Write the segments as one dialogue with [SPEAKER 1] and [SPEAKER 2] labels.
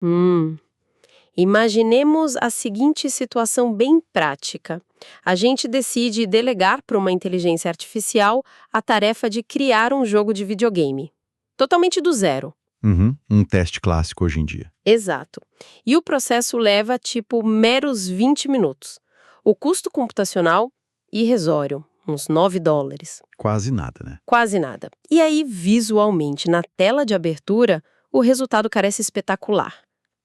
[SPEAKER 1] Hum. Imaginemos a seguinte situação bem prática. A gente decide delegar para uma inteligência artificial a tarefa de criar um jogo de videogame. Totalmente do zero.
[SPEAKER 2] Uhum, um teste clássico hoje em dia.
[SPEAKER 1] Exato. E o processo leva, tipo, meros 20 minutos. O custo computacional, irrisório, uns $9.
[SPEAKER 2] Quase nada, né?
[SPEAKER 1] Quase nada. E aí, visualmente, na tela de abertura, o resultado parece espetacular.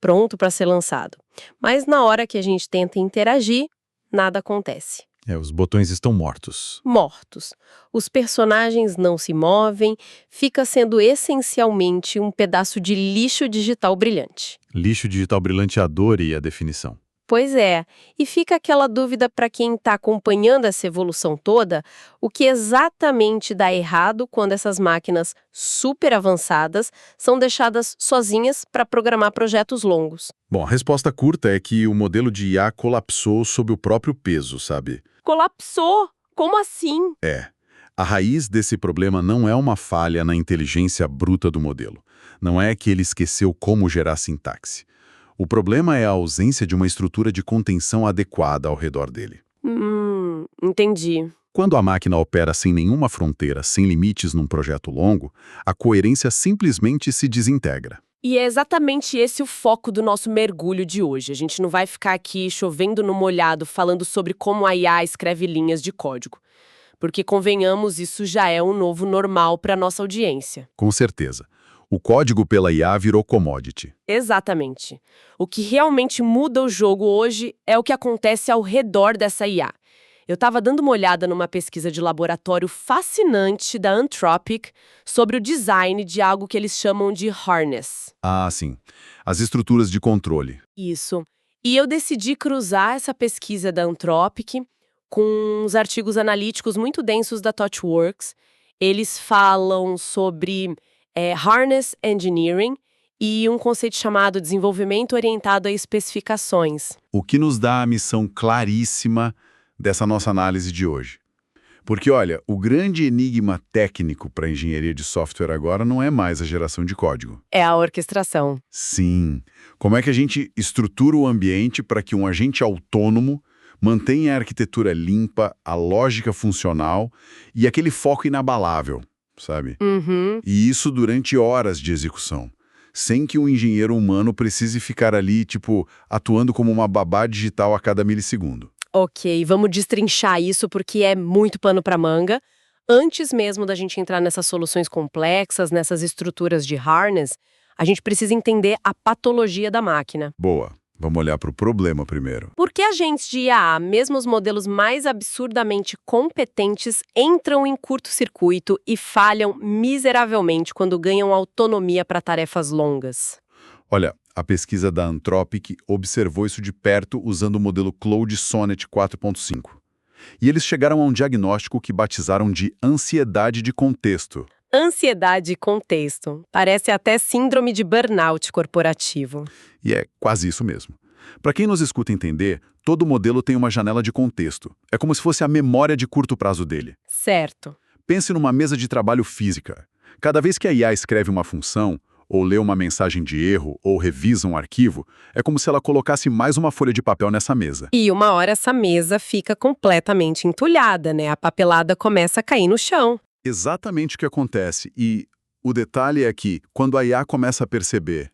[SPEAKER 1] Pronto para ser lançado. Mas na hora que a gente tenta interagir, nada acontece.
[SPEAKER 2] Os botões estão mortos.
[SPEAKER 1] Mortos. Os personagens não se movem, fica sendo essencialmente um pedaço de lixo digital brilhante.
[SPEAKER 2] Lixo digital brilhante adore a definição.
[SPEAKER 1] Pois é, e fica aquela dúvida para quem está acompanhando essa evolução toda, o que exatamente dá errado quando essas máquinas super avançadas são deixadas sozinhas para programar projetos longos.
[SPEAKER 2] Bom, a resposta curta é que o modelo de IA colapsou sob o próprio peso, sabe?
[SPEAKER 1] Colapsou? Como assim?
[SPEAKER 2] A raiz desse problema não é uma falha na inteligência bruta do modelo. Não é que ele esqueceu como gerar sintaxe. O problema é a ausência de uma estrutura de contenção adequada ao redor dele.
[SPEAKER 1] Entendi.
[SPEAKER 2] Quando a máquina opera sem nenhuma fronteira, sem limites num projeto longo, a coerência simplesmente se desintegra.
[SPEAKER 1] E é exatamente esse o foco do nosso mergulho de hoje. A gente não vai ficar aqui chovendo no molhado falando sobre como a IA escreve linhas de código. Porque, convenhamos, isso já é um novo normal para a nossa audiência.
[SPEAKER 2] Com certeza. O código pela IA virou commodity.
[SPEAKER 1] Exatamente. O que realmente muda o jogo hoje é o que acontece ao redor dessa IA. Eu estava dando uma olhada numa pesquisa de laboratório fascinante da Anthropic sobre o design de algo que eles chamam de harness.
[SPEAKER 2] Ah, sim. As estruturas de controle.
[SPEAKER 1] Isso. E eu decidi cruzar essa pesquisa da Anthropic com uns artigos analíticos muito densos da ThoughtWorks. Eles falam sobre harness engineering e um conceito chamado desenvolvimento orientado a especificações.
[SPEAKER 2] O que nos dá a missão claríssima dessa nossa análise de hoje. Porque, olha, o grande enigma técnico para a engenharia de software agora não é mais a geração de código.
[SPEAKER 1] É a orquestração.
[SPEAKER 2] Sim. Como é que a gente estrutura o ambiente para que um agente autônomo mantenha a arquitetura limpa, a lógica funcional e aquele foco inabalável, sabe? E isso durante horas de execução, sem que um engenheiro humano precise ficar ali, atuando como uma babá digital a cada milissegundo.
[SPEAKER 1] Ok, vamos destrinchar isso porque é muito pano para manga. Antes mesmo da gente entrar nessas soluções complexas, nessas estruturas de harness, a gente precisa entender a patologia da máquina.
[SPEAKER 2] Boa. Vamos olhar para o problema primeiro.
[SPEAKER 1] Por que agentes de IA, mesmo os modelos mais absurdamente competentes, entram em curto-circuito e falham miseravelmente quando ganham autonomia para tarefas longas?
[SPEAKER 2] Olha, a pesquisa da Anthropic observou isso de perto usando o modelo Claude Sonnet 4.5. E eles chegaram a um diagnóstico que batizaram de ansiedade de contexto.
[SPEAKER 1] Ansiedade e contexto. Parece até síndrome de burnout corporativo.
[SPEAKER 2] E é quase isso mesmo. Para quem nos escuta entender, todo modelo tem uma janela de contexto. É como se fosse a memória de curto prazo dele.
[SPEAKER 1] Certo.
[SPEAKER 2] Pense numa mesa de trabalho física. Cada vez que a IA escreve uma função, ou lê uma mensagem de erro, ou revisa um arquivo, é como se ela colocasse mais uma folha de papel nessa mesa.
[SPEAKER 1] E uma hora essa mesa fica completamente entulhada, né? A papelada começa a cair no chão.
[SPEAKER 2] Exatamente o que acontece. E o detalhe é que, quando a IA começa a perceber,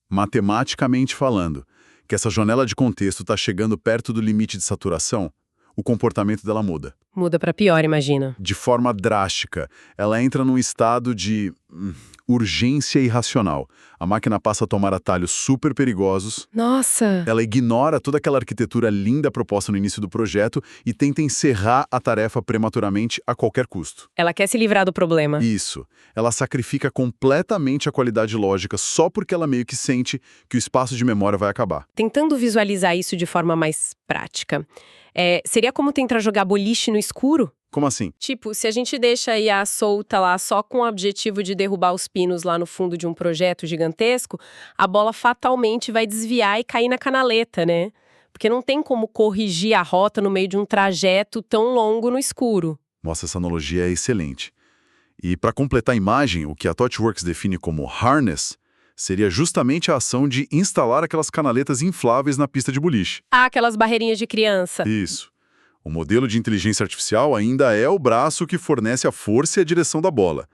[SPEAKER 2] matematicamente falando, que essa janela de contexto está chegando perto do limite de saturação, o comportamento dela muda.
[SPEAKER 1] Muda para pior, imagina.
[SPEAKER 2] De forma drástica. Ela entra num estado de urgência irracional. A máquina passa a tomar atalhos super perigosos.
[SPEAKER 1] Nossa!
[SPEAKER 2] Ela ignora toda aquela arquitetura linda proposta no início do projeto e tenta encerrar a tarefa prematuramente a qualquer custo.
[SPEAKER 1] Ela quer se livrar do problema.
[SPEAKER 2] Isso. Ela sacrifica completamente a qualidade lógica só porque ela meio que sente que o espaço de memória vai acabar.
[SPEAKER 1] Tentando visualizar isso de forma mais prática. Seria como tentar jogar boliche no escuro?
[SPEAKER 2] Como assim?
[SPEAKER 1] Tipo, se a gente deixa a IA solta lá só com o objetivo de derrubar os pinos lá no fundo de um projeto gigantesco, a bola fatalmente vai desviar e cair na canaleta, né? Porque não tem como corrigir a rota no meio de um trajeto tão longo no escuro.
[SPEAKER 2] Nossa, essa analogia é excelente. E para completar a imagem, o que a ThoughtWorks define como harness seria justamente a ação de instalar aquelas canaletas infláveis na pista de boliche.
[SPEAKER 1] Ah, aquelas barreirinhas de criança.
[SPEAKER 2] Isso. O modelo de inteligência artificial ainda é o braço que fornece a força e a direção da bola.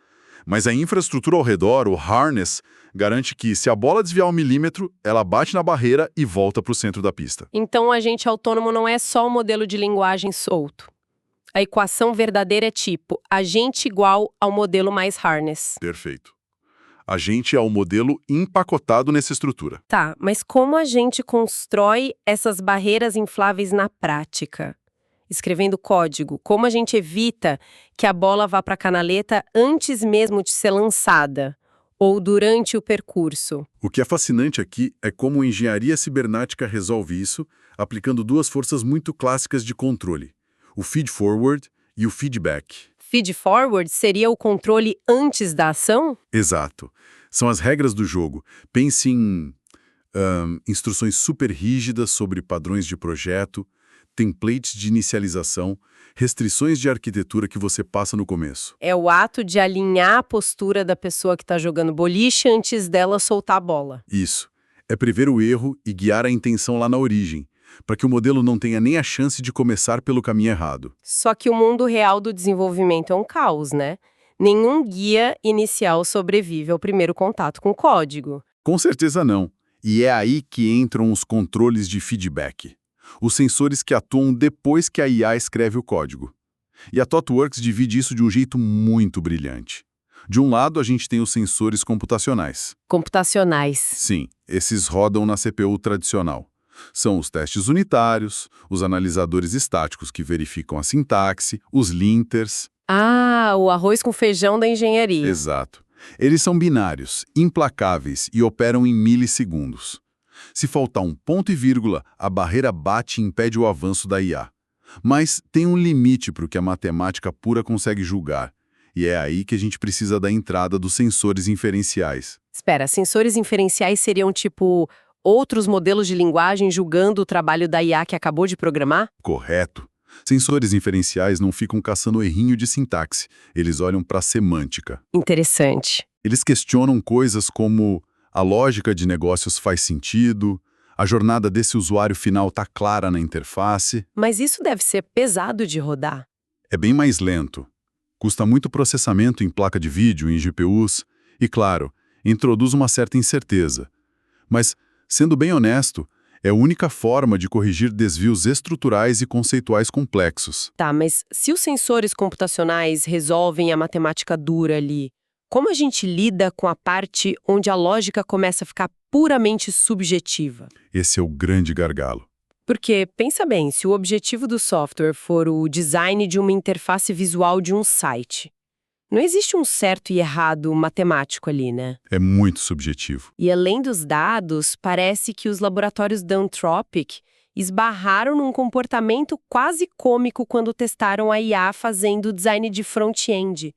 [SPEAKER 2] Mas a infraestrutura ao redor, o harness, garante que, se a bola desviar 1 milímetro, ela bate na barreira e volta para o centro da pista.
[SPEAKER 1] Então, o agente autônomo não é só um modelo de linguagem solto. A equação verdadeira é tipo agente igual ao modelo mais harness.
[SPEAKER 2] Perfeito. A gente é o modelo empacotado nessa estrutura.
[SPEAKER 1] Tá, mas como a gente constrói essas barreiras infláveis na prática? Escrevendo código, como a gente evita que a bola vá para a canaleta antes mesmo de ser lançada, ou durante o percurso?
[SPEAKER 2] O que é fascinante aqui é como a engenharia cibernética resolve isso, aplicando duas forças muito clássicas de controle, o feed-forward e o feedback.
[SPEAKER 1] Feed-forward seria o controle antes da ação?
[SPEAKER 2] Exato. São as regras do jogo. Pense em instruções super rígidas sobre padrões de projeto, templates de inicialização, restrições de arquitetura que você passa no começo.
[SPEAKER 1] É o ato de alinhar a postura da pessoa que está jogando boliche antes dela soltar a bola.
[SPEAKER 2] Isso. É prever o erro e guiar a intenção lá na origem, para que o modelo não tenha nem a chance de começar pelo caminho errado.
[SPEAKER 1] Só que o mundo real do desenvolvimento é um caos, né? Nenhum guia inicial sobrevive ao primeiro contato com o código.
[SPEAKER 2] Com certeza não. E é aí que entram os controles de feedback. Os sensores que atuam depois que a IA escreve o código. E a ThoughtWorks divide isso de um jeito muito brilhante. De um lado, a gente tem os sensores computacionais.
[SPEAKER 1] Computacionais.
[SPEAKER 2] Sim, esses rodam na CPU tradicional. São os testes unitários, os analisadores estáticos que verificam a sintaxe, os linters.
[SPEAKER 1] Ah, o arroz com feijão da engenharia.
[SPEAKER 2] Exato. Eles são binários, implacáveis e operam em milissegundos. Se faltar um ponto e vírgula, a barreira bate e impede o avanço da IA. Mas tem um limite para o que a matemática pura consegue julgar. E é aí que a gente precisa da entrada dos sensores inferenciais.
[SPEAKER 1] Espera, sensores inferenciais seriam tipo outros modelos de linguagem julgando o trabalho da IA que acabou de programar?
[SPEAKER 2] Correto. Sensores inferenciais não ficam caçando errinho de sintaxe. Eles olham para a semântica.
[SPEAKER 1] Interessante.
[SPEAKER 2] Eles questionam coisas como: a lógica de negócios faz sentido? A jornada desse usuário final está clara na interface?
[SPEAKER 1] Mas isso deve ser pesado de rodar.
[SPEAKER 2] É bem mais lento. Custa muito processamento em placa de vídeo, em GPUs, e, claro, introduz uma certa incerteza. Mas, sendo bem honesto, é a única forma de corrigir desvios estruturais e conceituais complexos.
[SPEAKER 1] Tá, mas se os sensores computacionais resolvem a matemática dura ali, como a gente lida com a parte onde a lógica começa a ficar puramente subjetiva?
[SPEAKER 2] Esse é o grande gargalo.
[SPEAKER 1] Porque, pensa bem, se o objetivo do software for o design de uma interface visual de um site, não existe um certo e errado matemático ali, né?
[SPEAKER 2] É muito subjetivo.
[SPEAKER 1] E além dos dados, parece que os laboratórios da Anthropic esbarraram num comportamento quase cômico quando testaram a IA fazendo design de front-end.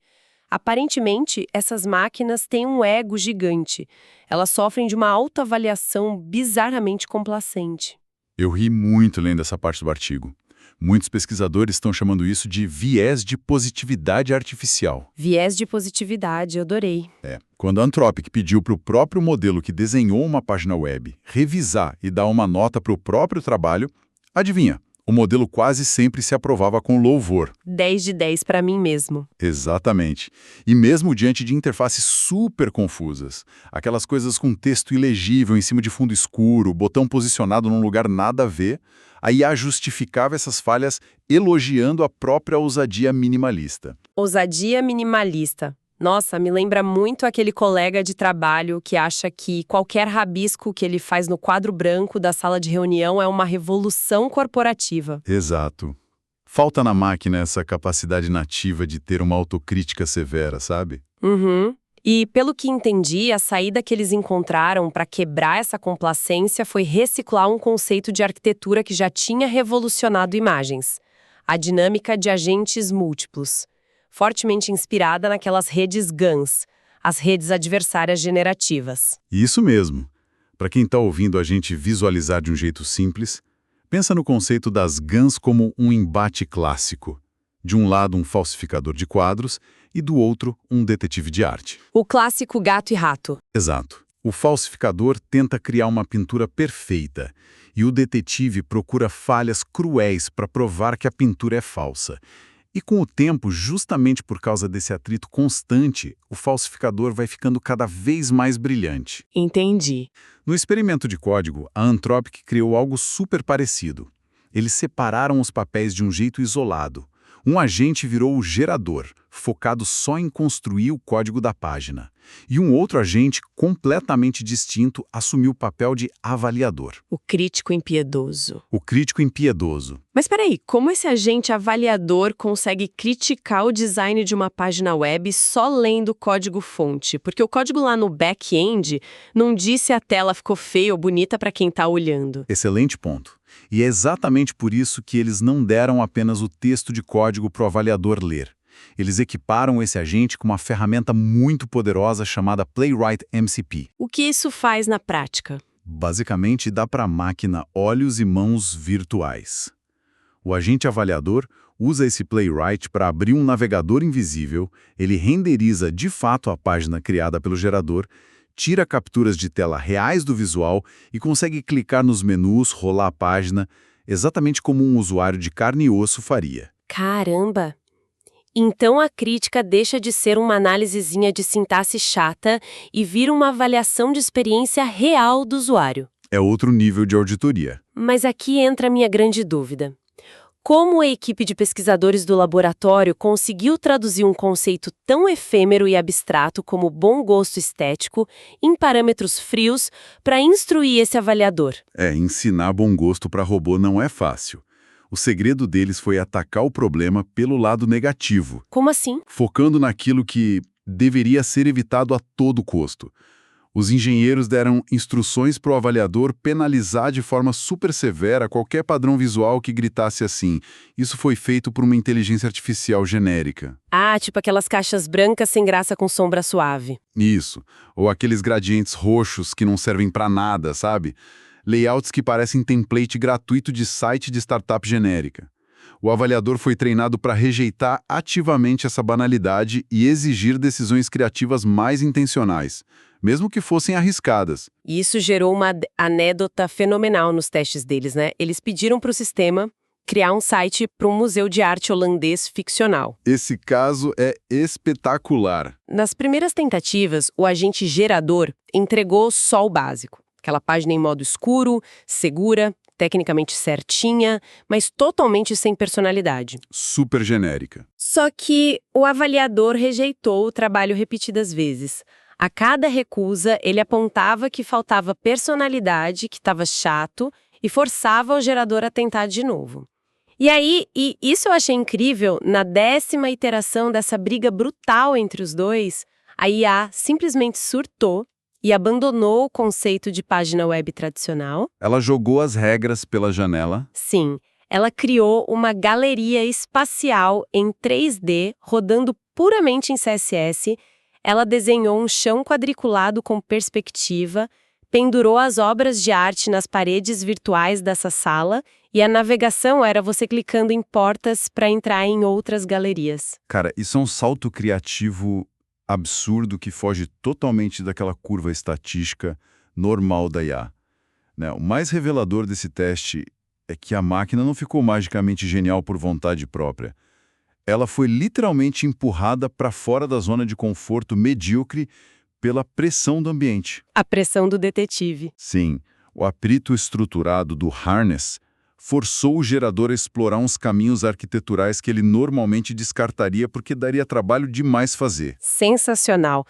[SPEAKER 1] Aparentemente, essas máquinas têm um ego gigante. Elas sofrem de uma autoavaliação bizarramente complacente.
[SPEAKER 2] Eu ri muito lendo essa parte do artigo. Muitos pesquisadores estão chamando isso de viés de positividade artificial.
[SPEAKER 1] Viés de positividade, eu adorei.
[SPEAKER 2] Quando a Anthropic pediu para o próprio modelo que desenhou uma página web revisar e dar uma nota para o próprio trabalho, adivinha? O modelo quase sempre se aprovava com louvor.
[SPEAKER 1] 10 de 10 para mim mesmo.
[SPEAKER 2] Exatamente. E mesmo diante de interfaces super confusas, aquelas coisas com texto ilegível em cima de fundo escuro, botão posicionado num lugar nada a ver, a IA justificava essas falhas elogiando a própria ousadia minimalista.
[SPEAKER 1] Ousadia minimalista. Nossa, me lembra muito aquele colega de trabalho que acha que qualquer rabisco que ele faz no quadro branco da sala de reunião é uma revolução corporativa.
[SPEAKER 2] Exato. Falta na máquina essa capacidade nativa de ter uma autocrítica severa, sabe?
[SPEAKER 1] Uhum. E, pelo que entendi, a saída que eles encontraram para quebrar essa complacência foi reciclar um conceito de arquitetura que já tinha revolucionado imagens: a dinâmica de agentes múltiplos, fortemente inspirada naquelas redes GANs, as redes adversárias generativas.
[SPEAKER 2] Isso mesmo. Para quem está ouvindo a gente visualizar de um jeito simples, pensa no conceito das GANs como um embate clássico. De um lado, um falsificador de quadros e do outro, um detetive de arte.
[SPEAKER 1] O clássico gato e rato.
[SPEAKER 2] Exato. O falsificador tenta criar uma pintura perfeita, e o detetive procura falhas cruéis para provar que a pintura é falsa. E com o tempo, justamente por causa desse atrito constante, o falsificador vai ficando cada vez mais brilhante.
[SPEAKER 1] Entendi.
[SPEAKER 2] No experimento de código, a Anthropic criou algo super parecido. Eles separaram os papéis de um jeito isolado. Um agente virou o gerador, focado só em construir o código da página. E um outro agente, completamente distinto, assumiu o papel de avaliador.
[SPEAKER 1] O crítico impiedoso.
[SPEAKER 2] O crítico impiedoso.
[SPEAKER 1] Mas peraí, como esse agente avaliador consegue criticar o design de uma página web só lendo o código-fonte? Porque o código lá no back-end não diz se a tela ficou feia ou bonita para quem está olhando.
[SPEAKER 2] Excelente ponto. E é exatamente por isso que eles não deram apenas o texto de código para o avaliador ler. Eles equiparam esse agente com uma ferramenta muito poderosa chamada Playwright MCP.
[SPEAKER 1] O que isso faz na prática?
[SPEAKER 2] Basicamente, dá para a máquina olhos e mãos virtuais. O agente avaliador usa esse Playwright para abrir um navegador invisível, ele renderiza de fato a página criada pelo gerador, tira capturas de tela reais do visual e consegue clicar nos menus, rolar a página, exatamente como um usuário de carne e osso faria.
[SPEAKER 1] Caramba! Então a crítica deixa de ser uma análisezinha de sintaxe chata e vira uma avaliação de experiência real do usuário.
[SPEAKER 2] É outro nível de auditoria.
[SPEAKER 1] Mas aqui entra a minha grande dúvida. Como a equipe de pesquisadores do laboratório conseguiu traduzir um conceito tão efêmero e abstrato como bom gosto estético em parâmetros frios para instruir esse avaliador?
[SPEAKER 2] Ensinar bom gosto para robô não é fácil. O segredo deles foi atacar o problema pelo lado negativo,
[SPEAKER 1] Como assim?
[SPEAKER 2] focando naquilo que deveria ser evitado a todo custo. Os engenheiros deram instruções para o avaliador penalizar de forma super severa qualquer padrão visual que gritasse assim. Isso foi feito por uma inteligência artificial genérica.
[SPEAKER 1] Ah, tipo aquelas caixas brancas sem graça com sombra suave.
[SPEAKER 2] Isso. Ou aqueles gradientes roxos que não servem para nada, sabe? Layouts que parecem template gratuito de site de startup genérica. O avaliador foi treinado para rejeitar ativamente essa banalidade e exigir decisões criativas mais intencionais, mesmo que fossem arriscadas.
[SPEAKER 1] E isso gerou uma anedota fenomenal nos testes deles, né? Eles pediram para o sistema criar um site para um museu de arte holandês ficcional.
[SPEAKER 2] Esse caso é espetacular.
[SPEAKER 1] Nas primeiras tentativas, o agente gerador entregou só o básico. Aquela página em modo escuro, segura, tecnicamente certinha, mas totalmente sem personalidade.
[SPEAKER 2] Super genérica.
[SPEAKER 1] Só que o avaliador rejeitou o trabalho repetidas vezes. A cada recusa, ele apontava que faltava personalidade, que estava chato, e forçava o gerador a tentar de novo. E aí, e isso eu achei incrível, na 10ª iteração dessa briga brutal entre os dois, a IA simplesmente surtou e abandonou o conceito de página web tradicional.
[SPEAKER 2] Ela jogou as regras pela janela.
[SPEAKER 1] Sim, ela criou uma galeria espacial em 3D, rodando puramente em CSS. Ela desenhou um chão quadriculado com perspectiva, pendurou as obras de arte nas paredes virtuais dessa sala e a navegação era você clicando em portas para entrar em outras galerias.
[SPEAKER 2] Cara, isso é um salto criativo absurdo que foge totalmente daquela curva estatística normal da IA. Né? O mais revelador desse teste é que a máquina não ficou magicamente genial por vontade própria. Ela foi literalmente empurrada para fora da zona de conforto medíocre pela pressão do ambiente.
[SPEAKER 1] A pressão do detetive.
[SPEAKER 2] Sim, o atrito estruturado do harness forçou o gerador a explorar uns caminhos arquiteturais que ele normalmente descartaria porque daria trabalho demais fazer.
[SPEAKER 1] Sensacional.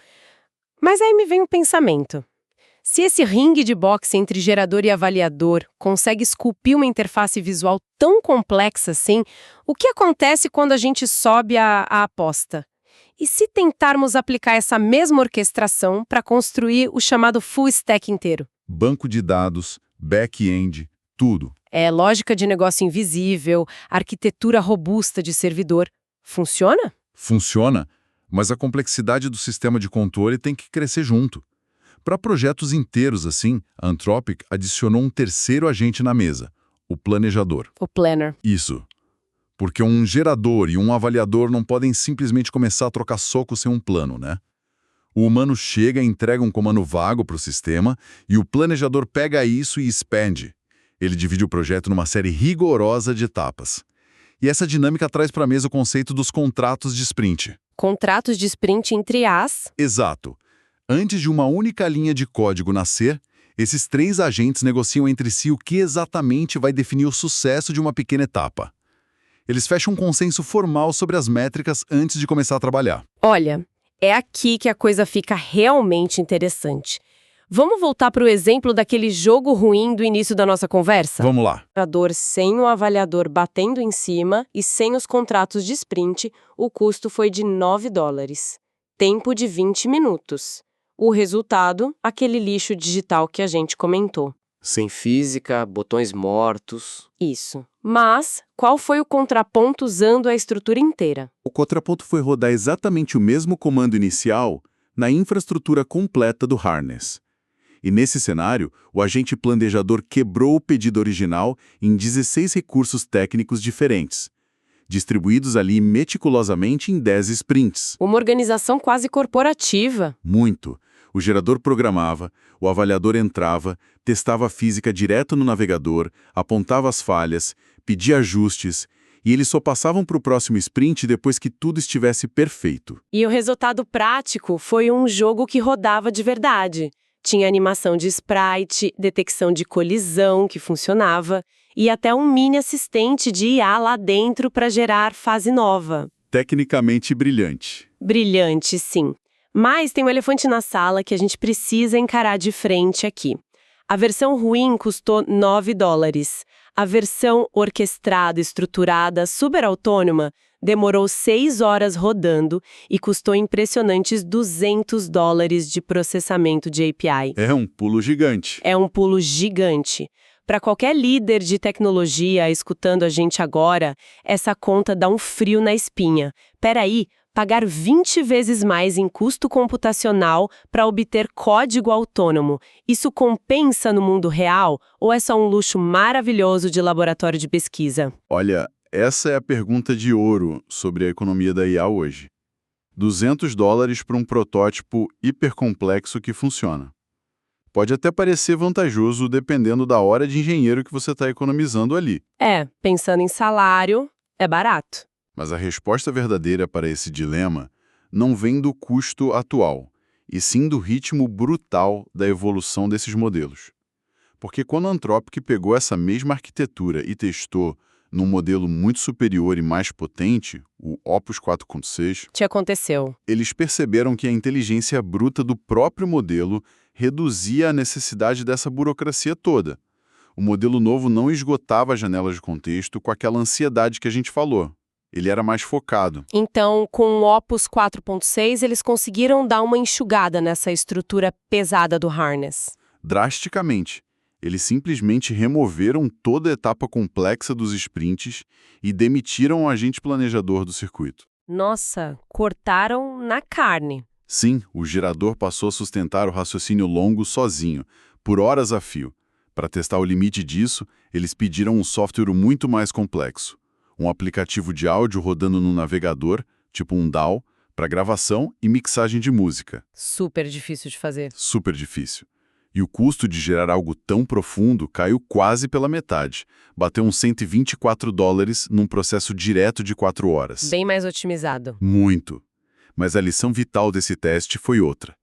[SPEAKER 1] Mas aí me vem um pensamento. Se esse ringue de boxe entre gerador e avaliador consegue esculpir uma interface visual tão complexa assim, o que acontece quando a gente sobe a aposta? E se tentarmos aplicar essa mesma orquestração para construir o chamado full stack inteiro?
[SPEAKER 2] Banco de dados, back-end, tudo.
[SPEAKER 1] É lógica de negócio invisível, arquitetura robusta de servidor. Funciona?
[SPEAKER 2] Funciona, mas a complexidade do sistema de controle tem que crescer junto. Para projetos inteiros assim, a Anthropic adicionou um terceiro agente na mesa, o planejador.
[SPEAKER 1] O planner.
[SPEAKER 2] Isso. Porque um gerador e um avaliador não podem simplesmente começar a trocar soco sem um plano, né? O humano chega e entrega um comando vago para o sistema e o planejador pega isso e expande. Ele divide o projeto numa série rigorosa de etapas. E essa dinâmica traz para a mesa o conceito dos contratos de sprint.
[SPEAKER 1] Contratos de sprint entre as...
[SPEAKER 2] Exato. Antes de uma única linha de código nascer, esses 3 agentes negociam entre si o que exatamente vai definir o sucesso de uma pequena etapa. Eles fecham um consenso formal sobre as métricas antes de começar a trabalhar.
[SPEAKER 1] Olha, é aqui que a coisa fica realmente interessante. Vamos voltar para o exemplo daquele jogo ruim do início da nossa conversa?
[SPEAKER 2] Vamos lá.
[SPEAKER 1] Sem o avaliador batendo em cima e sem os contratos de sprint, o custo foi de $9. Tempo de 20 minutos. O resultado, aquele lixo digital que a gente comentou.
[SPEAKER 3] Sem física, botões mortos.
[SPEAKER 1] Isso. Mas, qual foi o contraponto usando a estrutura inteira?
[SPEAKER 4] O contraponto foi rodar exatamente o mesmo comando inicial na infraestrutura completa do harness. E nesse cenário, o agente planejador quebrou o pedido original em 16 recursos técnicos diferentes, distribuídos ali meticulosamente em 10 sprints.
[SPEAKER 1] Uma organização quase corporativa.
[SPEAKER 4] Muito. O gerador programava, o avaliador entrava, testava a física direto no navegador, apontava as falhas, pedia ajustes, e eles só passavam para o próximo sprint depois que tudo estivesse perfeito.
[SPEAKER 1] E o resultado prático foi um jogo que rodava de verdade. Tinha animação de sprite, detecção de colisão que funcionava e até um mini assistente de IA lá dentro para gerar fase nova.
[SPEAKER 4] Tecnicamente brilhante.
[SPEAKER 1] Brilhante, sim. Mas tem um elefante na sala que a gente precisa encarar de frente aqui. A versão ruim custou $9. A versão orquestrada, estruturada, super autônoma, demorou 6 horas rodando e custou impressionantes $200 de processamento de API.
[SPEAKER 4] É um pulo gigante.
[SPEAKER 1] É um pulo gigante. Para qualquer líder de tecnologia escutando a gente agora, essa conta dá um frio na espinha. Peraí, pagar 20 vezes mais em custo computacional para obter código autônomo, isso compensa no mundo real ou é só um luxo maravilhoso de laboratório de pesquisa?
[SPEAKER 4] Olha, essa é a pergunta de ouro sobre a economia da IA hoje. $200 para um protótipo hipercomplexo que funciona. Pode até parecer vantajoso dependendo da hora de engenheiro que você está economizando ali.
[SPEAKER 1] Pensando em salário, é barato.
[SPEAKER 4] Mas a resposta verdadeira para esse dilema não vem do custo atual, e sim do ritmo brutal da evolução desses modelos. Porque quando a Anthropic pegou essa mesma arquitetura e testou num modelo muito superior e mais potente, o Opus 4.6,
[SPEAKER 1] Que aconteceu?
[SPEAKER 4] eles perceberam que a inteligência bruta do próprio modelo reduzia a necessidade dessa burocracia toda. O modelo novo não esgotava as janelas de contexto com aquela ansiedade que a gente falou. Ele era mais focado.
[SPEAKER 1] Então, com o Opus 4.6, eles conseguiram dar uma enxugada nessa estrutura pesada do harness.
[SPEAKER 4] Drasticamente. Eles simplesmente removeram toda a etapa complexa dos sprints e demitiram o agente planejador do circuito.
[SPEAKER 1] Nossa, cortaram na carne.
[SPEAKER 4] Sim, o gerador passou a sustentar o raciocínio longo sozinho, por horas a fio. Para testar o limite disso, eles pediram um software muito mais complexo. Um aplicativo de áudio rodando no navegador, tipo um DAW, para gravação e mixagem de música.
[SPEAKER 1] Super difícil de fazer.
[SPEAKER 4] Super difícil. E o custo de gerar algo tão profundo caiu quase pela metade. Bateu uns $124 num processo direto de 4 horas.
[SPEAKER 1] Bem mais otimizado.
[SPEAKER 4] Muito. Mas a lição vital desse teste foi outra.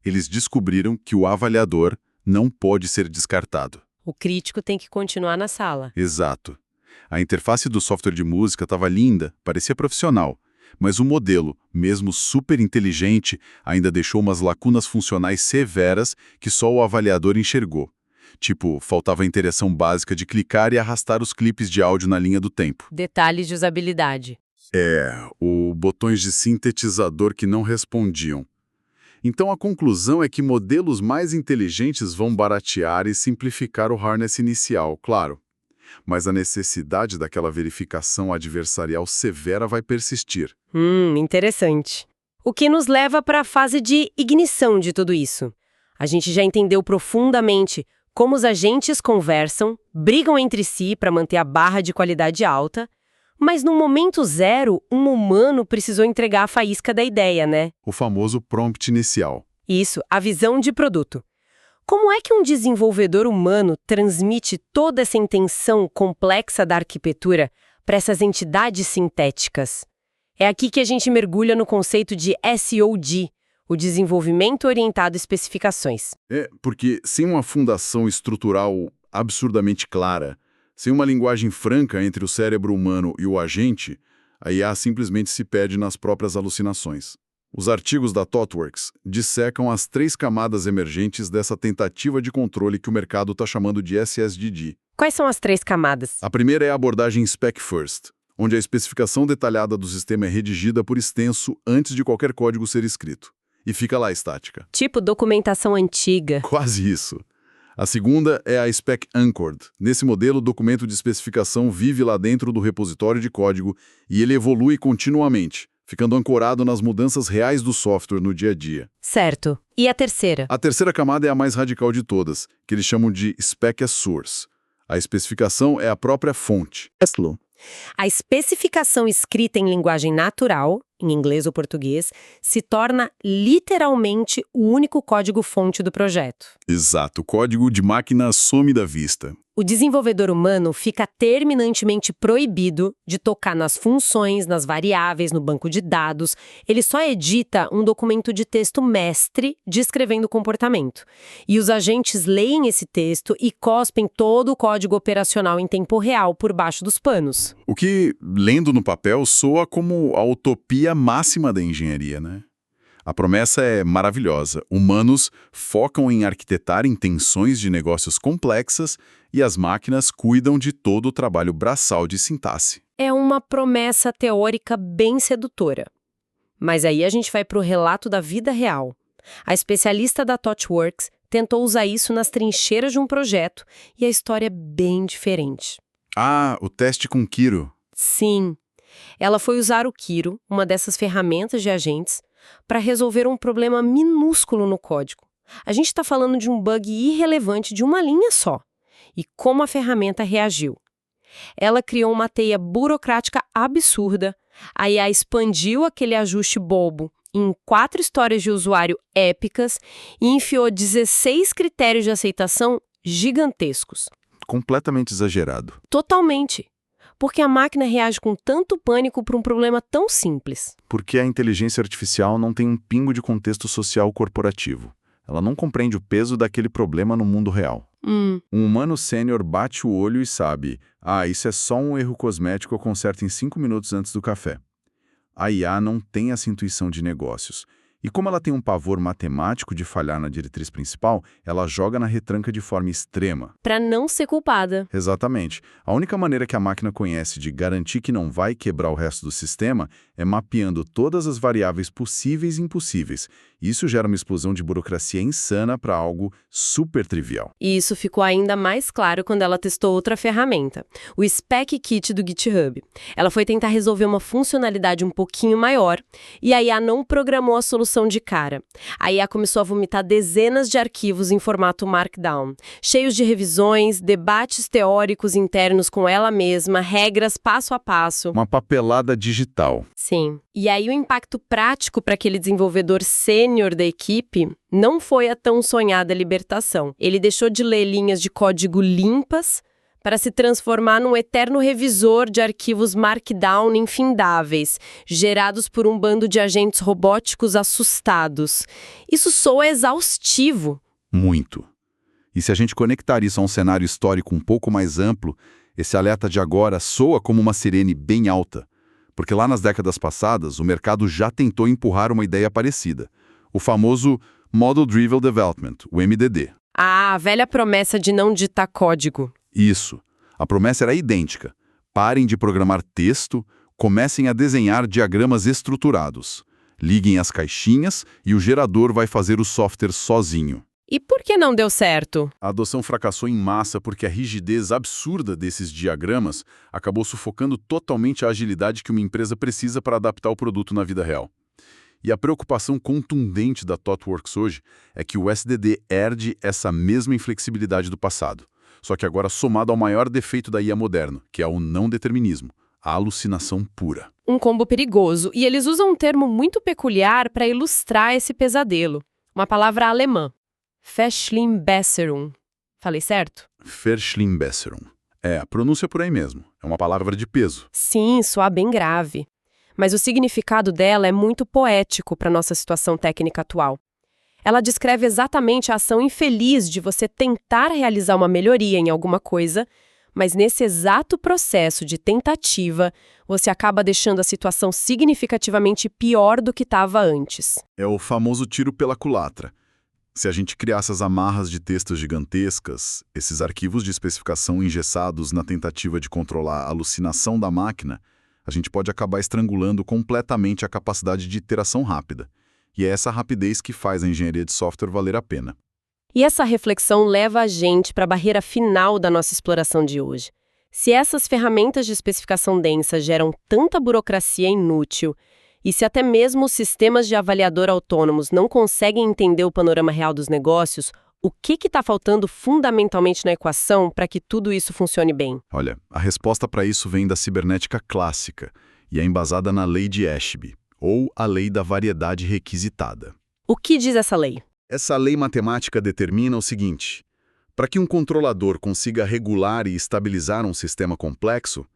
[SPEAKER 4] Eles descobriram que o avaliador não pode ser descartado.
[SPEAKER 1] O crítico tem que continuar na sala.
[SPEAKER 4] Exato. A interface do software de música estava linda, parecia profissional, mas o modelo, mesmo super inteligente, ainda deixou umas lacunas funcionais severas que só o avaliador enxergou. Tipo, faltava a interação básica de clicar e arrastar os clipes de áudio na linha do tempo.
[SPEAKER 1] Detalhes de usabilidade.
[SPEAKER 4] Os botões de sintetizador que não respondiam. Então a conclusão é que modelos mais inteligentes vão baratear e simplificar o harness inicial, claro. Mas a necessidade daquela verificação adversarial severa vai persistir.
[SPEAKER 1] Interessante. O que nos leva para a fase de ignição de tudo isso. A gente já entendeu profundamente como os agentes conversam, brigam entre si para manter a barra de qualidade alta, Mas no momento zero, um humano precisou entregar a faísca da ideia, né?
[SPEAKER 4] O famoso prompt inicial.
[SPEAKER 1] Isso, a visão de produto. Como é que um desenvolvedor humano transmite toda essa intenção complexa da arquitetura para essas entidades sintéticas? É aqui que a gente mergulha no conceito de SOD, o desenvolvimento orientado a especificações.
[SPEAKER 4] Porque sem uma fundação estrutural absurdamente clara, sem uma linguagem franca entre o cérebro humano e o agente, a IA simplesmente se perde nas próprias alucinações. Os artigos da ThoughtWorks dissecam as 3 camadas emergentes dessa tentativa de controle que o mercado está chamando de SSDD.
[SPEAKER 1] Quais são as 3 camadas?
[SPEAKER 4] A primeira é a abordagem Spec First, onde a especificação detalhada do sistema é redigida por extenso antes de qualquer código ser escrito. E fica lá estática.
[SPEAKER 1] Tipo documentação antiga.
[SPEAKER 4] Quase isso. A segunda é a Spec Anchored. Nesse modelo, o documento de especificação vive lá dentro do repositório de código e ele evolui continuamente, ficando ancorado nas mudanças reais do software no dia a dia.
[SPEAKER 1] Certo. E a terceira?
[SPEAKER 4] A terceira camada é a mais radical de todas, que eles chamam de Spec as Source. A especificação é a própria fonte.
[SPEAKER 1] A especificação escrita em linguagem natural, em inglês ou português, se torna literalmente o único código-fonte do projeto.
[SPEAKER 4] Exato, o código de máquina some da vista.
[SPEAKER 1] O desenvolvedor humano fica terminantemente proibido de tocar nas funções, nas variáveis, no banco de dados. Ele só edita um documento de texto mestre descrevendo o comportamento. E os agentes leem esse texto e cospem todo o código operacional em tempo real por baixo dos panos.
[SPEAKER 4] O que, lendo no papel, soa como a utopia máxima da engenharia, né? A promessa é maravilhosa. Humanos focam em arquitetar intenções de negócios complexas e as máquinas cuidam de todo o trabalho braçal de sintaxe.
[SPEAKER 1] É uma promessa teórica bem sedutora. Mas aí a gente vai para o relato da vida real. A especialista da ThoughtWorks tentou usar isso nas trincheiras de um projeto e a história é bem diferente.
[SPEAKER 4] Ah, o teste com Kiro.
[SPEAKER 1] Sim. Ela foi usar o Kiro, uma dessas ferramentas de agentes, para resolver um problema minúsculo no código. A gente está falando de um bug irrelevante de uma linha só. E como a ferramenta reagiu? Ela criou uma teia burocrática absurda, a IA expandiu aquele ajuste bobo em 4 histórias de usuário épicas e enfiou 16 critérios de aceitação gigantescos.
[SPEAKER 4] Completamente exagerado.
[SPEAKER 1] Totalmente. Porque a máquina reage com tanto pânico para um problema tão simples.
[SPEAKER 4] Porque a inteligência artificial não tem um pingo de contexto social corporativo. Ela não compreende o peso daquele problema no mundo real. Um humano sênior bate o olho e sabe, isso é só um erro cosmético, eu conserto em 5 minutos antes do café. A IA não tem essa intuição de negócios. E como ela tem um pavor matemático de falhar na diretriz principal, ela joga na retranca de forma extrema.
[SPEAKER 1] Para não ser culpada.
[SPEAKER 4] Exatamente. A única maneira que a máquina conhece de garantir que não vai quebrar o resto do sistema é mapeando todas as variáveis possíveis e impossíveis. Isso gera uma explosão de burocracia insana para algo super trivial.
[SPEAKER 1] E isso ficou ainda mais claro quando ela testou outra ferramenta, o Spec Kit do GitHub. Ela foi tentar resolver uma funcionalidade um pouquinho maior e a IA não programou a solução de cara. A IA começou a vomitar dezenas de arquivos em formato Markdown, cheios de revisões, debates teóricos internos com ela mesma, regras passo a passo.
[SPEAKER 4] Uma papelada digital.
[SPEAKER 1] Sim. E aí o impacto prático para aquele desenvolvedor sênior da equipe não foi a tão sonhada libertação. Ele deixou de ler linhas de código limpas para se transformar num eterno revisor de arquivos Markdown infindáveis, gerados por um bando de agentes robóticos assustados. Isso soa exaustivo.
[SPEAKER 4] Muito. E se a gente conectar isso a um cenário histórico um pouco mais amplo, esse alerta de agora soa como uma sirene bem alta. Porque lá nas décadas passadas, o mercado já tentou empurrar uma ideia parecida. O famoso Model Driven Development, o MDD.
[SPEAKER 1] A velha promessa de não ditar código.
[SPEAKER 4] Isso. A promessa era idêntica. Parem de programar texto, comecem a desenhar diagramas estruturados. Liguem as caixinhas e o gerador vai fazer o software sozinho.
[SPEAKER 1] E por que não deu certo?
[SPEAKER 4] A adoção fracassou em massa porque a rigidez absurda desses diagramas acabou sufocando totalmente a agilidade que uma empresa precisa para adaptar o produto na vida real. E a preocupação contundente da ThoughtWorks hoje é que o SDD herde essa mesma inflexibilidade do passado, só que agora somado ao maior defeito da IA moderna, que é o não determinismo,
[SPEAKER 2] alucinação pura.
[SPEAKER 1] Um combo perigoso. E eles usam um termo muito peculiar para ilustrar esse pesadelo. Uma palavra alemã. Verschlimmbesserung. Falei certo?
[SPEAKER 2] Verschlimmbesserung. A pronúncia por aí mesmo. É uma palavra de peso.
[SPEAKER 1] Sim, soa bem grave. Mas o significado dela é muito poético para nossa situação técnica atual. Ela descreve exatamente a ação infeliz de você tentar realizar uma melhoria em alguma coisa, mas nesse exato processo de tentativa, você acaba deixando a situação significativamente pior do que estava antes.
[SPEAKER 2] É o famoso tiro pela culatra. Se a gente criar essas amarras de textos gigantescas, esses arquivos de especificação engessados na tentativa de controlar a alucinação da máquina, a gente pode acabar estrangulando completamente a capacidade de iteração rápida. E é essa rapidez que faz a engenharia de software valer a pena.
[SPEAKER 1] E essa reflexão leva a gente para a barreira final da nossa exploração de hoje. Se essas ferramentas de especificação densa geram tanta burocracia inútil, e se até mesmo os sistemas de avaliador autônomos não conseguem entender o panorama real dos negócios, o que está faltando fundamentalmente na equação para que tudo isso funcione bem?
[SPEAKER 2] Olha, a resposta para isso vem da cibernética clássica e é embasada na lei de Ashby, ou a lei da variedade requisitada.
[SPEAKER 1] O que diz essa lei?
[SPEAKER 2] Essa lei matemática determina o seguinte: para que um controlador consiga regular e estabilizar um sistema complexo,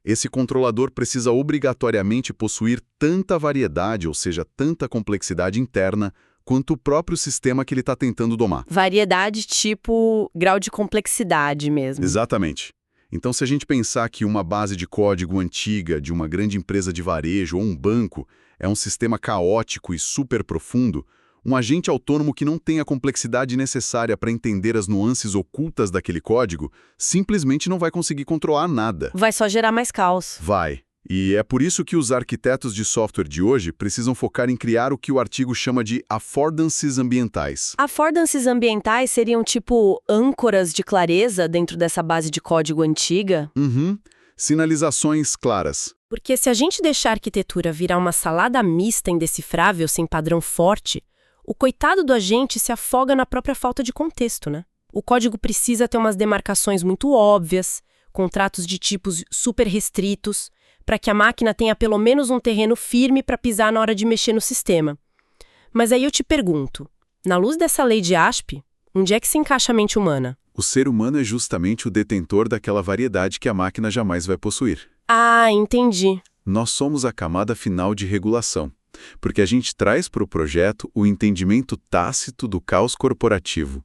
[SPEAKER 2] esse controlador precisa obrigatoriamente possuir tanta variedade, ou seja, tanta complexidade interna, quanto o próprio sistema que ele está tentando domar.
[SPEAKER 1] Variedade tipo grau de complexidade mesmo.
[SPEAKER 2] Exatamente. Então, se a gente pensar que uma base de código antiga de uma grande empresa de varejo ou um banco é um sistema caótico e super profundo, um agente autônomo que não tem a complexidade necessária para entender as nuances ocultas daquele código simplesmente não vai conseguir controlar nada.
[SPEAKER 1] Vai só gerar mais caos.
[SPEAKER 2] Vai. E é por isso que os arquitetos de software de hoje precisam focar em criar o que o artigo chama de affordances ambientais.
[SPEAKER 1] Affordances ambientais seriam tipo âncoras de clareza dentro dessa base de código antiga?
[SPEAKER 2] Sinalizações claras.
[SPEAKER 1] Porque se a gente deixar a arquitetura virar uma salada mista indecifrável sem padrão forte, o coitado do agente se afoga na própria falta de contexto, né? O código precisa ter umas demarcações muito óbvias, contratos de tipos super restritos, para que a máquina tenha pelo menos um terreno firme para pisar na hora de mexer no sistema. Mas aí eu te pergunto, na luz dessa lei de Ashby, onde é que se encaixa a mente humana?
[SPEAKER 2] O ser humano é justamente o detentor daquela variedade que a máquina jamais vai possuir.
[SPEAKER 1] Ah, entendi.
[SPEAKER 2] Nós somos a camada final de regulação, porque a gente traz para o projeto o entendimento tácito do caos corporativo.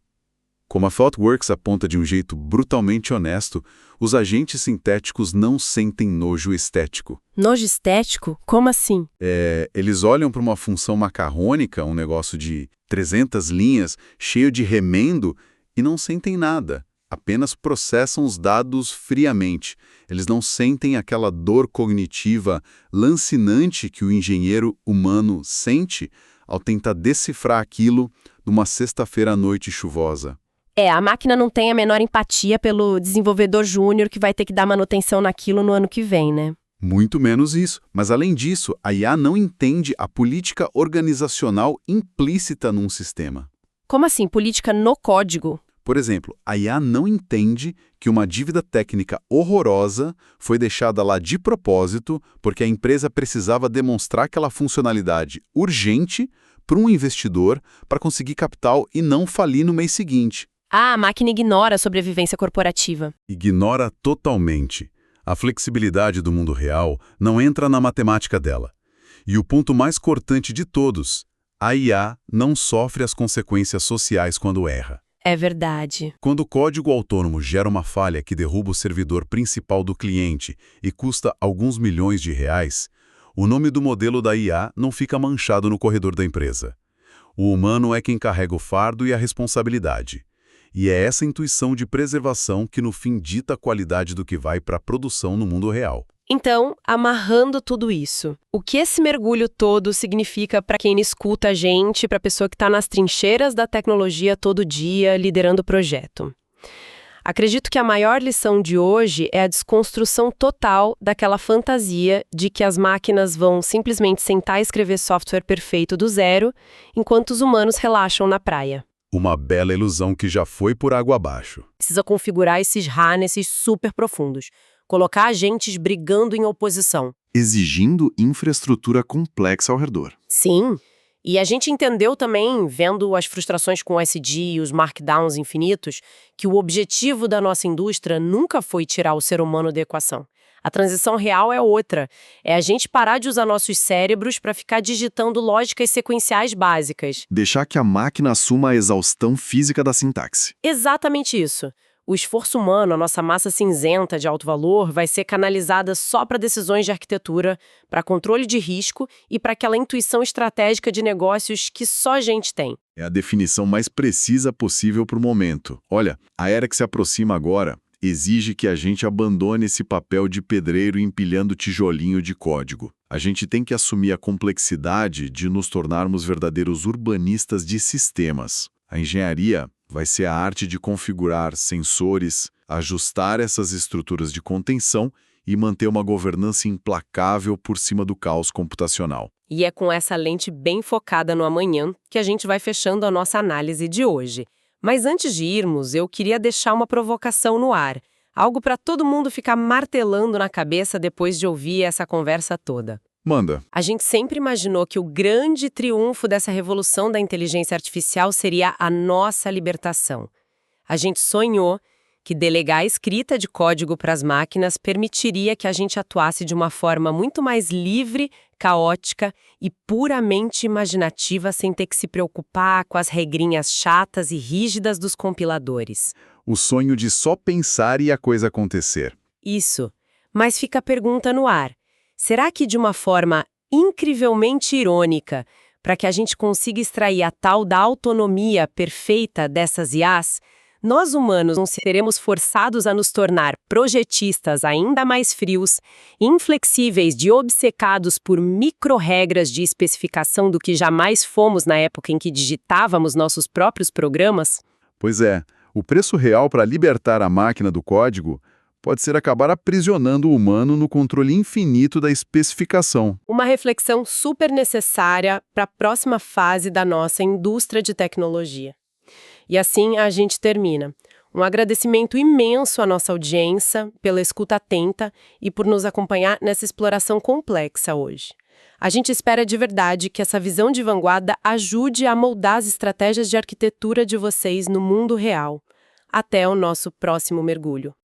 [SPEAKER 2] Como a ThoughtWorks aponta de um jeito brutalmente honesto, os agentes sintéticos não sentem nojo estético.
[SPEAKER 1] Nojo estético? Como assim?
[SPEAKER 2] Eles olham para uma função macarrônica, um negócio de 300 linhas, cheio de remendo, e não sentem nada. Apenas processam os dados friamente. Eles não sentem aquela dor cognitiva lancinante que o engenheiro humano sente ao tentar decifrar aquilo numa sexta-feira à noite chuvosa.
[SPEAKER 1] A máquina não tem a menor empatia pelo desenvolvedor júnior que vai ter que dar manutenção naquilo no ano que vem, né?
[SPEAKER 2] Muito menos isso. Mas, além disso, a IA não entende a política organizacional implícita num sistema.
[SPEAKER 1] Como assim? Política no código?
[SPEAKER 2] Por exemplo, a IA não entende que uma dívida técnica horrorosa foi deixada lá de propósito porque a empresa precisava demonstrar aquela funcionalidade urgente para um investidor para conseguir capital e não falir no mês seguinte.
[SPEAKER 1] A máquina ignora a sobrevivência corporativa.
[SPEAKER 2] Ignora totalmente. A flexibilidade do mundo real não entra na matemática dela. E o ponto mais cortante de todos, a IA não sofre as consequências sociais quando erra.
[SPEAKER 1] É verdade.
[SPEAKER 2] Quando o código autônomo gera uma falha que derruba o servidor principal do cliente e custa alguns milhões de reais, o nome do modelo da IA não fica manchado no corredor da empresa. O humano é quem carrega o fardo e a responsabilidade. E é essa intuição de preservação que no fim dita a qualidade do que vai para a produção no mundo real.
[SPEAKER 1] Então, amarrando tudo isso, o que esse mergulho todo significa para quem escuta a gente, para a pessoa que está nas trincheiras da tecnologia todo dia, liderando o projeto? Acredito que a maior lição de hoje é a desconstrução total daquela fantasia de que as máquinas vão simplesmente sentar e escrever software perfeito do zero, enquanto os humanos relaxam na praia.
[SPEAKER 2] Uma bela ilusão que já foi por água abaixo.
[SPEAKER 1] Precisa configurar esses harnesses super profundos. colocar agentes brigando em oposição.
[SPEAKER 4] Exigindo infraestrutura complexa ao redor.
[SPEAKER 1] Sim, e a gente entendeu também, vendo as frustrações com o SD e os markdowns infinitos, que o objetivo da nossa indústria nunca foi tirar o ser humano da equação. A transição real é outra, é a gente parar de usar nossos cérebros para ficar digitando lógicas sequenciais básicas.
[SPEAKER 4] Deixar que a máquina assuma a exaustão física da sintaxe.
[SPEAKER 1] Exatamente isso. O esforço humano, a nossa massa cinzenta de alto valor, vai ser canalizada só para decisões de arquitetura, para controle de risco e para aquela intuição estratégica de negócios que só a gente tem.
[SPEAKER 4] É a definição mais precisa possível para o momento. Olha, a era que se aproxima agora exige que a gente abandone esse papel de pedreiro empilhando tijolinho de código. A gente tem que assumir a complexidade de nos tornarmos verdadeiros urbanistas de sistemas. A engenharia vai ser a arte de configurar sensores, ajustar essas estruturas de contenção e manter uma governança implacável por cima do caos computacional.
[SPEAKER 1] E é com essa lente bem focada no amanhã que a gente vai fechando a nossa análise de hoje. Mas antes de irmos, eu queria deixar uma provocação no ar. Algo para todo mundo ficar martelando na cabeça depois de ouvir essa conversa toda.
[SPEAKER 4] Manda.
[SPEAKER 1] A gente sempre imaginou que o grande triunfo dessa revolução da inteligência artificial seria a nossa libertação. A gente sonhou que delegar a escrita de código para as máquinas permitiria que a gente atuasse de uma forma muito mais livre, caótica e puramente imaginativa sem ter que se preocupar com as regrinhas chatas e rígidas dos compiladores.
[SPEAKER 4] O sonho de só pensar e a coisa acontecer.
[SPEAKER 1] Isso. Mas fica a pergunta no ar. Será que de uma forma incrivelmente irônica, para que a gente consiga extrair a tal da autonomia perfeita dessas IAs, nós humanos não seremos forçados a nos tornar projetistas ainda mais frios, inflexíveis e obcecados por micro-regras de especificação do que jamais fomos na época em que digitávamos nossos próprios programas?
[SPEAKER 4] Pois é, o preço real para libertar a máquina do código pode ser acabar aprisionando o humano no controle infinito da especificação.
[SPEAKER 1] Uma reflexão super necessária para a próxima fase da nossa indústria de tecnologia. E assim a gente termina. Um agradecimento imenso à nossa audiência pela escuta atenta e por nos acompanhar nessa exploração complexa hoje. A gente espera de verdade que essa visão de vanguarda ajude a moldar as estratégias de arquitetura de vocês no mundo real. Até o nosso próximo mergulho.